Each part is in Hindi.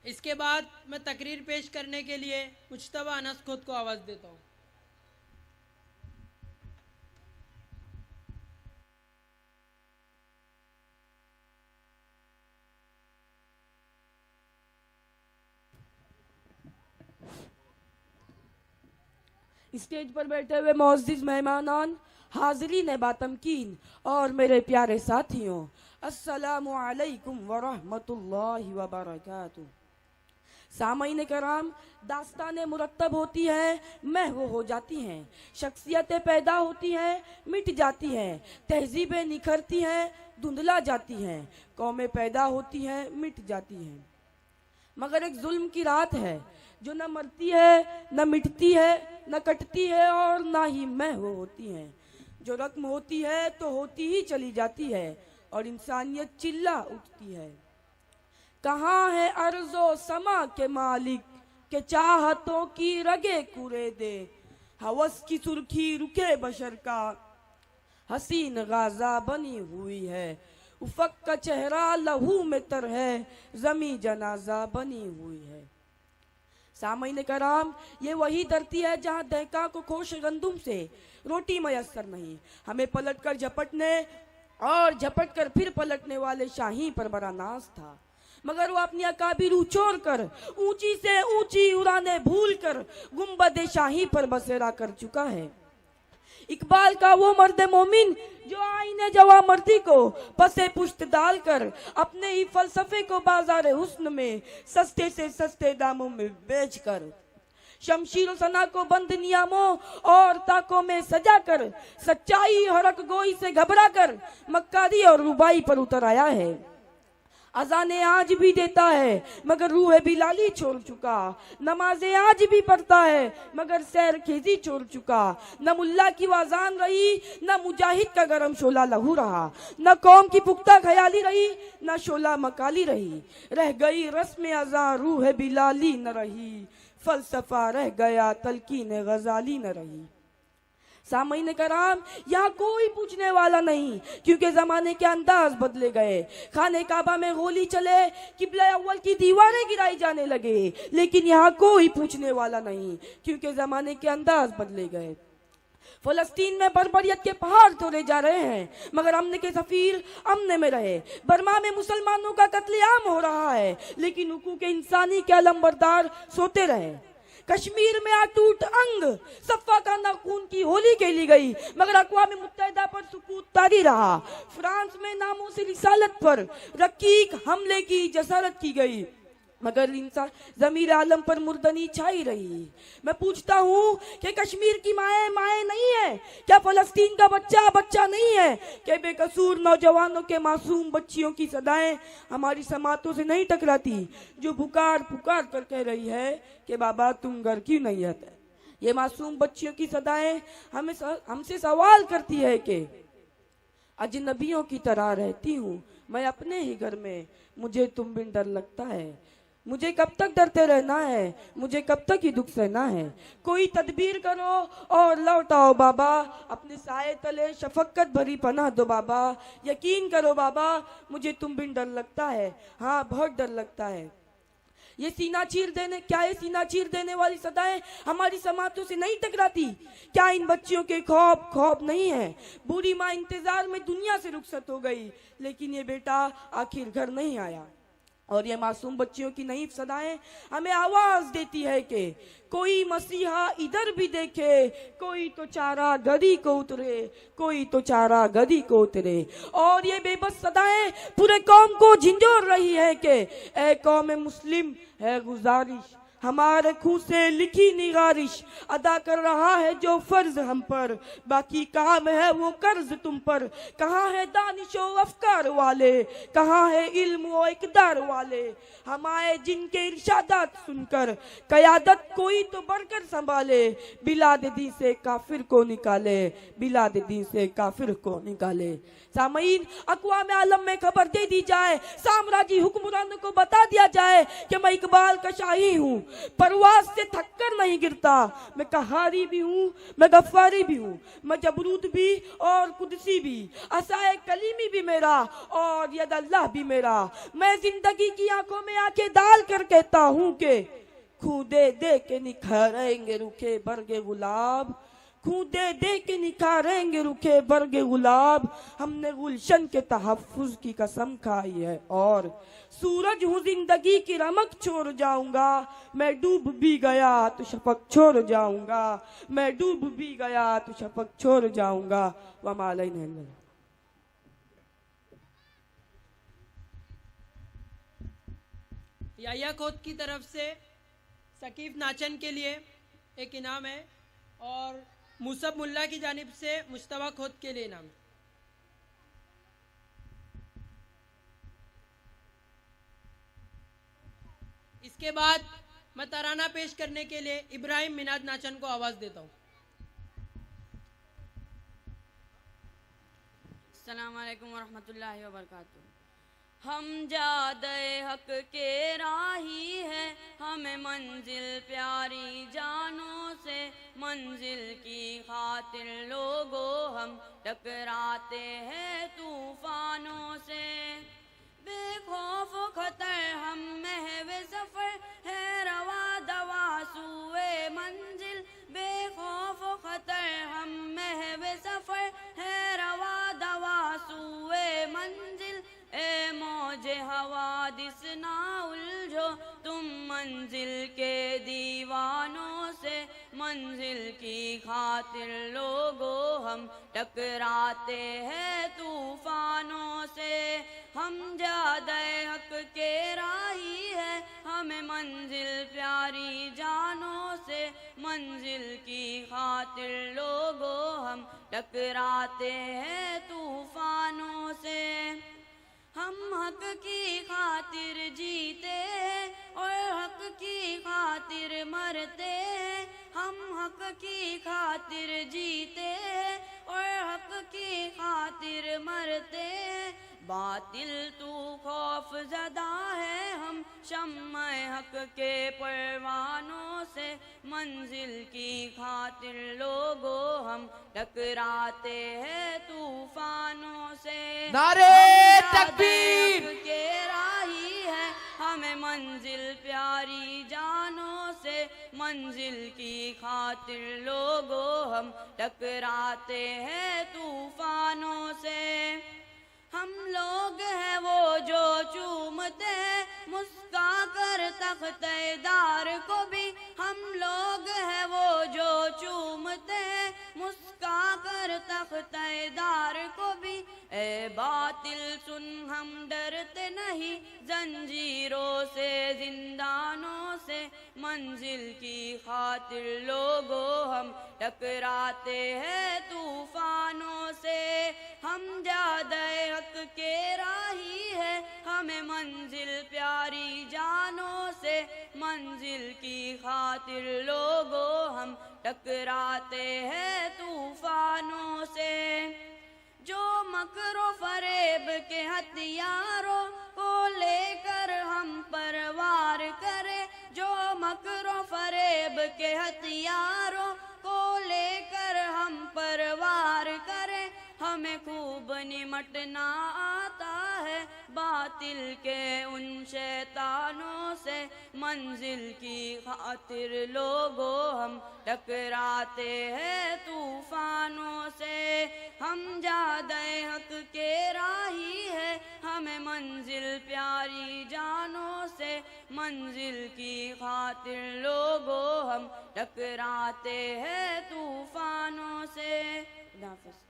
इसके बाद मैं तकरीर पेश करने के लिए मुज्तबा अनस खुद को आवाज़ देता हूँ। स्टेज पर बैठे हुए मोअज़्ज़िज़ मेहमानान, हाज़रीन बातमकीन और मेरे प्यारे साथियों, अस्सलामु अलैकुम व रहमतुल्लाहि व बरकातुहू। सामईन कराम, दास्तानें मुरत्तब होती हैं, महव हो जाती हैं, शख्सियतें पैदा होती हैं, मिट जाती हैं, तहजीबें निखरती हैं, धुंधला जाती हैं, कौमें पैदा होती हैं, मिट जाती हैं। मगर एक जुल्म की रात है जो न मरती है, न मिटती है, न कटती है और ना ही महव होती है। जो रकम होती है तो होती ही चली जाती है और इंसानियत चिल्ला उठती है। कहाँ है अर्ज़ो समा के मालिक के चाहतों की रगे कुरे दे, हवस की सुर्खी रुखे बशर का हसीन गाजा बनी हुई है, उफक का चेहरा लहू में तर है, जमी जनाजा बनी हुई है। सामईन कराम, ये वही धरती है जहाँ दहका को खोश गंदुम से रोटी मयसर नहीं। हमें पलट कर झपटने और झपट कर फिर पलटने वाले शाही पर बड़ा नाज था, मगर वो अपनी अकाबिर उछोड़ कर ऊंची से ऊंची उड़ाने भूल कर गुंबद शाही पर बसेरा कर चुका है। इकबाल का वो मर्द मोमिन जो आईने जवा मर्दी को पसे पुश्त डालकर अपने ही फलसफे को बाजार हुस्न में सस्ते से सस्ते दामों में बेचकर शमशीर सना को बंद नियामों और ताकों में सजा कर सच्चाई हरक गोई से घबरा कर मक्कारी और रुबाई पर उतर आया है। अजाने आज भी देता है मगर रूह बिलाली छोड़ चुका, नमाजें आज भी पढ़ता है मगर सैर खेजी छोड़ चुका। न मुल्ला की वाजान रही, न मुजाहिद का गरम शोला लहू रहा, न कौम की पुख्ता ख्याली रही, न शोला मकाली रही। रह गई रस्म अजा रूह बिलाली न रही, फलसफा रह गया तलकीन गजाली न रही। सामईन कराम, यहाँ कोई पूछने वाला नहीं क्योंकि जमाने के अंदाज बदले गए। खाने काबा में गोली चले, किबला अव्वल की दीवारें गिराई जाने लगे, लेकिन यहाँ कोई पूछने वाला नहीं क्योंकि जमाने के अंदाज बदले गए। फलस्तीन में बर्बरियत के पहाड़ तोड़े जा रहे हैं मगर अमन के सफीर अमन में रहे। बर्मा में मुसलमानों का कत्लेआम हो रहा है लेकिन हुकूक इंसानी के अलमबरदार सोते रहे। कश्मीर में अटूट अंग सफ़ा का नाखून की होली खेली गई मगर अक़वाम मुत्तहिदा पर सुकूत तारी रहा। फ्रांस में नामों से रिसालत पर रकीक हमले की जसारत की गई मगर इंसान ज़मीर आलम पर मुर्दनी छाई रही। मैं पूछता हूँ कि कश्मीर की माएँ माएँ नहीं है क्या? फलस्तीन का बच्चा बच्चा नहीं है क्या? बेकसूर नौजवानों के मासूम बच्चियों की सदाएं हमारी समातों से नहीं टकराती जो पुकार पुकार कर कह रही है कि बाबा तुम घर क्यों नहीं आते? ये मासूम बच्चियों की सदाएं हमसे सवाल करती है कि अजनबियों की तरह रहती हूँ मैं अपने ही घर में, मुझे तुम बिन डर लगता है। मुझे कब तक डरते रहना है? मुझे कब तक ही दुख सहना है? कोई तदबीर करो और लौटाओ बाबा, अपने साए तले शफकत भरी पनाह दो बाबा। यकीन करो बाबा, मुझे तुम बिन डर लगता है, हाँ बहुत डर लगता है। ये सीना चीर देने वाली सदाएं हमारी समातों से नहीं टकराती? क्या इन बच्चियों के खौफ नहीं है? बूढ़ी माँ इंतजार में दुनिया से रुखसत हो गई लेकिन ये बेटा आखिर घर नहीं आया। और ये मासूम बच्चियों की नईफ सदाएं हमें आवाज देती है कि कोई मसीहा इधर भी देखे, कोई तो चारा गदी को उतरे, कोई तो चारा गदी को उतरे। और ये बेबस सदाएं पूरे कौम को झिंझोर रही है कि ए कौम मुस्लिम, है गुजारिश हमारे खून से लिखी निगारिश, अदा कर रहा है जो फर्ज हम पर, बाकी काम है वो कर्ज तुम पर। कहाँ है दानिशो अफकार वाले, कहाँ है इल्म व इकदार वाले, हम आए जिनके इरशादात सुनकर कयादत कोई तो बढ़कर संभाले। बिलाद दी से काफिर को निकाले, बिलाद दी से काफिर को निकाले। सामईन, अक़वाम आलम में खबर दे दी जाए, साम्राज्य हुक्मरानों को बता दिया जाए कि मैं इकबाल का शाही हूँ, परवाज से थककर नहीं गिरता। मैं कहारी भी हूँ, मैं गफ्फारी भी हूँ, मैं जबरूत भी और कुदसी भी, असाए कलीमी भी मेरा और यद अल्लाह भी मेरा। मैं जिंदगी की आंखों में आंखें डाल कर कहता हूँ कि खूं दे दे के निखारेंगे रुखे बरगे गुलाब, खूं दे दे के निखारेंगे रुखे बरगे गुलाब। हमने गुलशन के तहफ्फुज की कसम खाई है और सूरज हूँ जिंदगी की रमक छोड़ जाऊंगा। मैं डूब भी गया तो शफक छोड़ जाऊंगा, मैं डूब भी गया तो शफक छोड़ जाऊंगा। वमा अलैना इल्ला अल-बलाग। याया खोत की तरफ से सकीफ नाचन के लिए एक इनाम है और मुसब मुल्ला की जानिब से मुश्तबा खोत के लिए इनाम। इसके बाद मैं तराना पेश करने के लिए इब्राहिम मिनाद नाचन को आवाज देता हूँ। अस्सलाम वालेकुम वरहमतुल्लाहि वबरकातुहू। हम जादे हक के राही है, हमें मंजिल प्यारी जानों से, मंजिल की खातिर लोगों हम टकराते हैं तूफानों से। बेखौफ खतर हम महवे सफर है, रवा दवा सुए मंजिल। बेखौफ खतर हम महवे सफर है, रवा दवा सुए मंजिल। ए मौजे हवादिस ना उलझो तुम मंजिल के दीवानों से, मंजिल की खातिर लोगों हम टकराते हैं तूफानों से। हम जादे हक के राही है, हमें मंजिल प्यारी जानों से, मंजिल की खातिर लोगों हम टकराते हैं तूफानों से। हम हक की खातिर जीते और हक की खातिर मरते। हम हक की खातिर जीते और हक की खातिर मरते। बातिल तू खौफ ज़दा है, हम शम्मा हक के परवानों से, मंजिल की खातिर लोगों हम टकराते हैं तूफानों से। नारे तकबीर तकबीर। के राही है, हमें मंजिल प्यारी जानों से, मंजिल की खातिर लोगों हम टकराते हैं तूफानों से। हम लोग हैं वो जो चूमते हैं मुस्का कर तख्तेदार को भी। हम लोग हैं वो जो चूमते हैं मुस्का कर तख्तेदार को भी। ए बातिल सुन हम डरते नहीं जंजीरों से जिंदानों से, मंजिल की खातिर लोगों हम टकराते हैं तूफानों से। हम जादे हक के राही है, हमें मंजिल प्यारी जानों से, मंजिल की खातिर लोगों हम टकराते हैं तूफानों से। जो मकरो फरेब के हथियारों को लेकर हम पर वार करे, जो मकरो फरेब के हथियारों को लेकर हम पर वार करे। हमें खूब निमटना आता है बातिल के उन शैतानों से, मंजिल की खातिर लोगों हम टकराते हैं तूफानों से। हम जादे हक के राही है, हमें मंजिल प्यारी जानों से, मंजिल की खातिर लोगों हम टकराते हैं तूफानों से। नाफिस।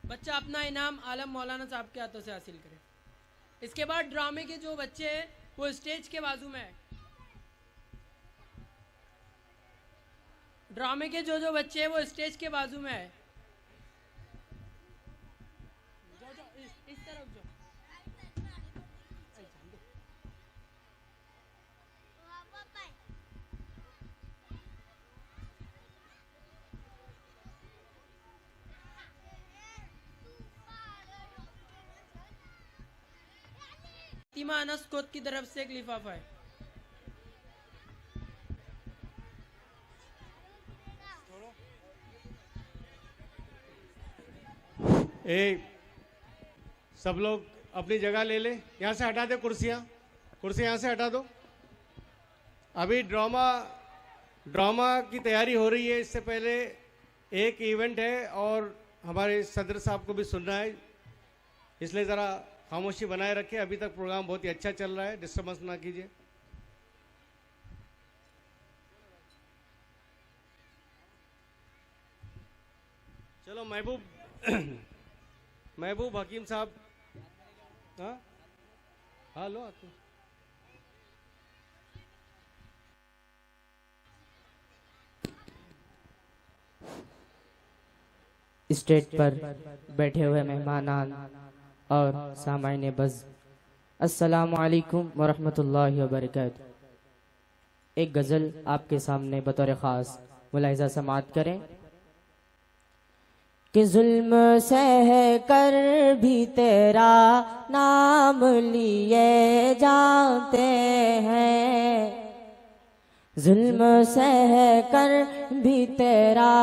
बच्चा अपना इनाम आलम मौलाना साहब के हाथों से हासिल करे। इसके बाद ड्रामे के जो बच्चे हैं वो स्टेज के बाजू में है। ड्रामे के जो बच्चे हैं वो स्टेज के बाजू में है। इस तरफ जो फातिमा अनस कोत की तरफ से एक लिफाफा है। सब लोग अपनी जगह ले ले। यहाँ से हटा दे कुर्सियाँ यहाँ से हटा दो। अभी ड्रामा की तैयारी हो रही है। इससे पहले एक इवेंट है और हमारे सदर साहब को भी सुनना है, इसलिए ज़रा खामोशी बनाए रखें। अभी तक प्रोग्राम बहुत ही अच्छा चल रहा है, डिस्टर्बेंस ना कीजिए। चलो महबूब हकीम साहब। हाँ लो आते। स्टेज पर बैठे हुए मेहमानान और सामाईन बज़, अस्सलामु अलैकुम वरहमतुल्लाहि वबरकातुहू। एक गज़ल आपके सामने बतौर ख़ास मुलाहिज़ा समाअत करें कि जुल्म सह कर भी तेरा नाम लिए जाते हैं, जुल्म सह कर भी तेरा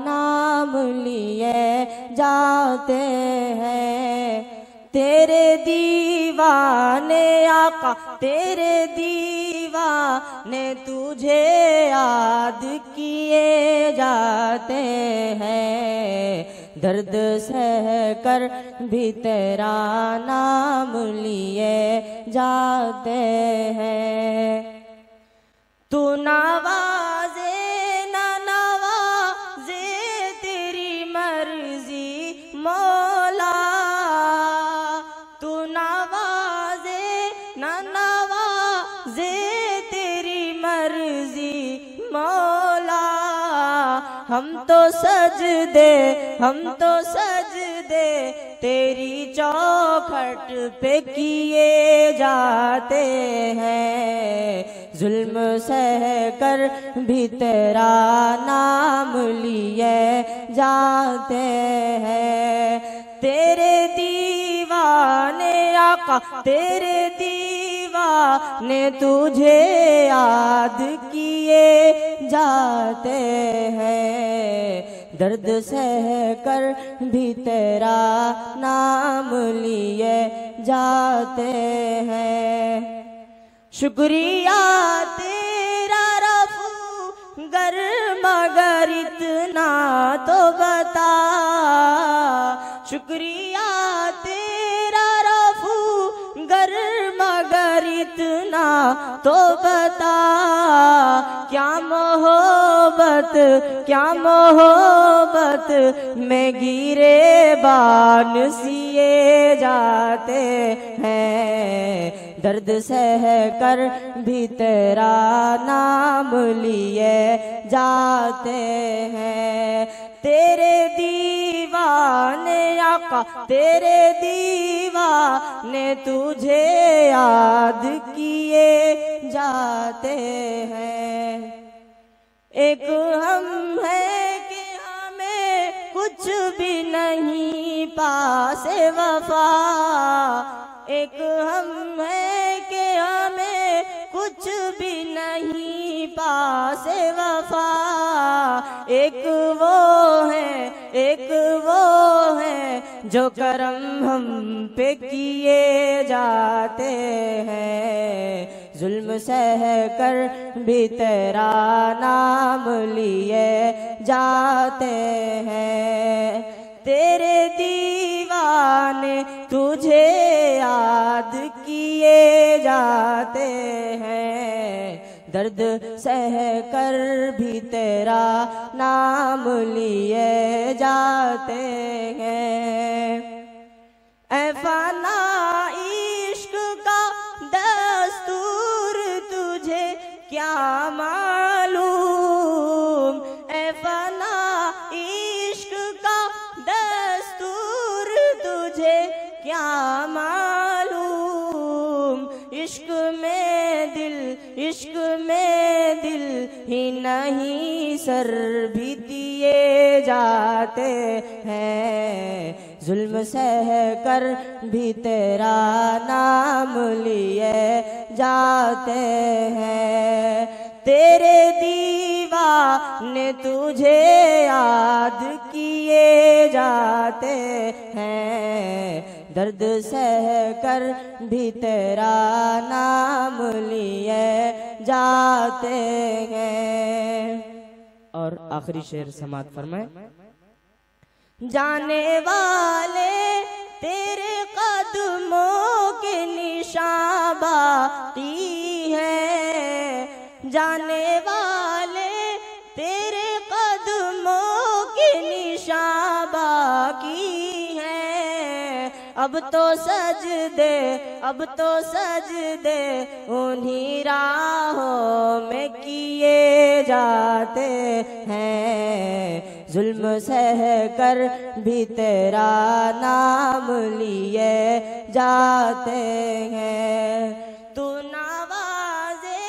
नाम लिए जाते हैं। तेरे दीवाने आका, तेरे दीवाने तुझे याद किए जाते हैं। दर्द सह कर भी तेरा नाम लिए जाते हैं। तू नवाजे न नवाजे तेरी मर्जी मौला, तू नवाजे न नवाजे तेरी मर्जी मौला। हम तो सजदे तेरी चौखट पे किए जाते हैं। जुल्म सह कर भी तेरा नाम लिए जाते हैं। तेरे दीवाने आका, तेरे दीवाने तुझे याद किए जाते हैं। दर्द सह कर भी तेरा नाम लिए जाते हैं। शुक्रिया तेरा रफू गर मगर इतना तो बता, शुक्रिया तेरा रफू गर मगर इतना तो बता। क्या मोहब्बत में गिरे बान सिए जाते हैं। दर्द सह कर भी तेरा नाम लिए जाते हैं। तेरे दीवाने आका, तेरे दीवाने तुझे याद किए जाते हैं। एक हम है कि हमें कुछ भी नहीं पासे वफा, एक हम है कि हमें कुछ भी नहीं पासे वफा। एक वो है जो करम हम पे किए जाते हैं। जुल्म सह कर भी तेरा नाम लिए जाते हैं। तेरे दीवाने तुझे याद किए जाते हैं। दर्द सह कर भी तेरा नाम लिए जाते हैं। ऐ फना इश्क का दस्तूर तुझे क्या मालूम, ऐ फना इश्क का दस्तूर तुझे क्या मालूम। इश्क में दिल ही नहीं सर भी दिए जाते हैं। जुल्म सह कर भी तेरा नाम लिए जाते हैं। तेरे दीवाने तुझे याद किए जाते हैं। दर्द सह कर भी तेरा नाम लिए जाते हैं। और आखिरी शेर समात फरमाए। जाने वाले तेरे कदमों के निशान बाकी हैं। जाने वाले तेरे कदमों के निशान बाकी हैं। अब तो सजदे उन्हीं राहों में किए जाते हैं। जुल्म सह कर भी तेरा नाम लिए जाते हैं। तू नवाजे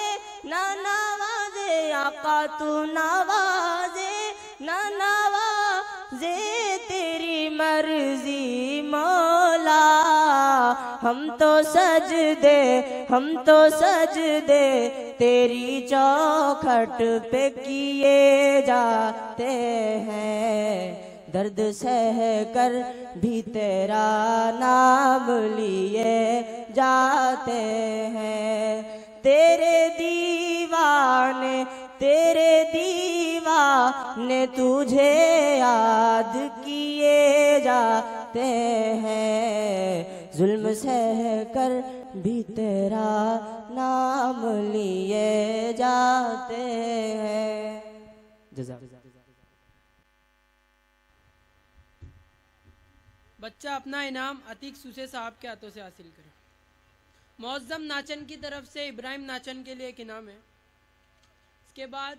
ना नवाजे आका, तू नवाजे ना नवाजे, तेरी मर्जी मौला। हम तो सजदे तेरी चौखट पे किए जाते हैं। दर्द सह कर भी तेरा नाम लिए जाते हैं। तेरे दीवाने तुझे याद किए जाते हैं। जुल्म सह कर भी तेरा नाम लिए जाते हैं। बच्चा अपना इनाम अतीक सुसे साहब के हाथों से हासिल करे। मौज़्ज़म नाचन की तरफ से इब्राहिम नाचन के लिए एक इनाम है। इसके बाद